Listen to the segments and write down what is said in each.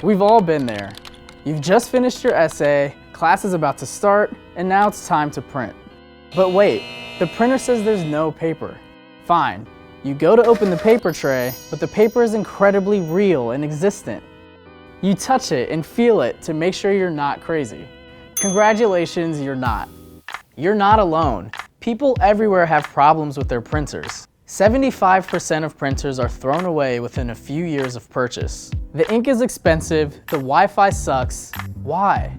We've all been there. You've just finished your essay, class is about to start, and now it's time to print. But wait, the printer says there's no paper. Fine, you go to open the paper tray, but the paper is incredibly real and existent. You touch it and feel it to make sure you're not crazy. Congratulations, you're not. You're not alone. People everywhere have problems with their printers. 75% of printers are thrown away within a few years of purchase. The ink is expensive, the Wi-Fi sucks. Why?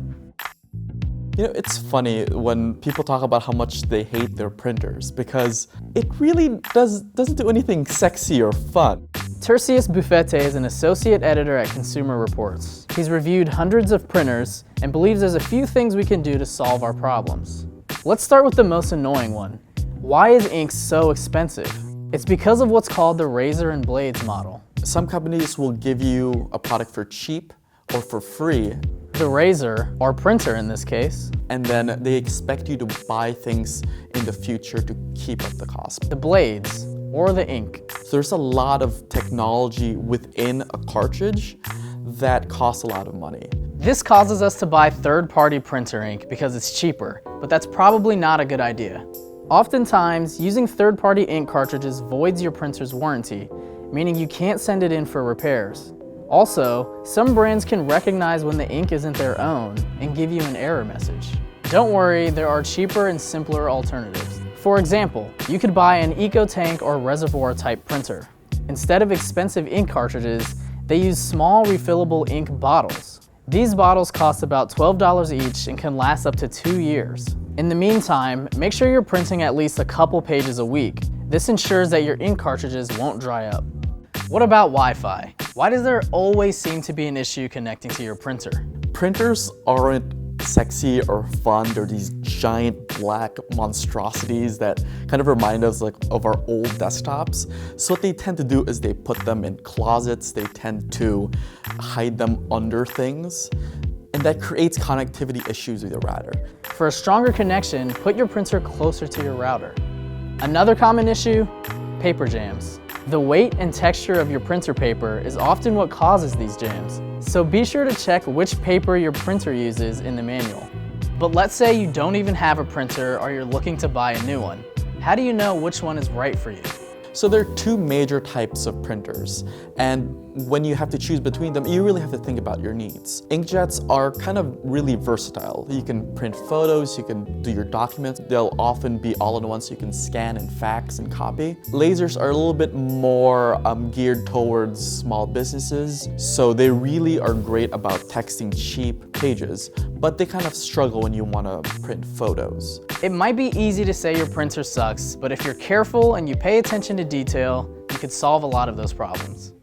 You know, it's funny when people talk about how much they hate their printers because it really doesn't do anything sexy or fun. Tercius Bufete is an associate editor at Consumer Reports. He's reviewed hundreds of printers and believes there's a few things we can do to solve our problems. Let's start with the most annoying one. Why is ink so expensive? It's because of what's called the razor and blades model. Some companies will give you a product for cheap or for free. The razor, or printer in this case, and then they expect you to buy things in the future to keep up the cost. The blades, or the ink. So there's a lot of technology within a cartridge that costs a lot of money. This causes us to buy third-party printer ink because it's cheaper, but that's probably not a good idea. Oftentimes, using third-party ink cartridges voids your printer's warranty, meaning you can't send it in for repairs. Also, some brands can recognize when the ink isn't their own and give you an error message. Don't worry, there are cheaper and simpler alternatives. For example, you could buy an EcoTank or reservoir type printer. Instead of expensive ink cartridges, they use small refillable ink bottles. These bottles cost about $12 each and can last up to 2 years. In the meantime, make sure you're printing at least a couple pages a week. This ensures that your ink cartridges won't dry up. What about Wi-Fi? Why does there always seem to be an issue connecting to your printer? Printers aren't sexy or fun. They're these giant black monstrosities that kind of remind us of our old desktops. So what they tend to do is they put them in closets. They tend to hide them under things. And that creates connectivity issues with your router. For a stronger connection, put your printer closer to your router. Another common issue, paper jams. The weight and texture of your printer paper is often what causes these jams, so be sure to check which paper your printer uses in the manual. But let's say you don't even have a printer or you're looking to buy a new one. How do you know which one is right for you? So there are two major types of printers, and when you have to choose between them, you really have to think about your needs. Inkjets are kind of really versatile. You can print photos, you can do your documents. They'll often be all-in-one, so you can scan and fax and copy. Lasers are a little bit more geared towards small businesses, so they really are great about texting cheap pages, but they kind of struggle when you want to print photos. It might be easy to say your printer sucks, but if you're careful and you pay attention to detail, you could solve a lot of those problems.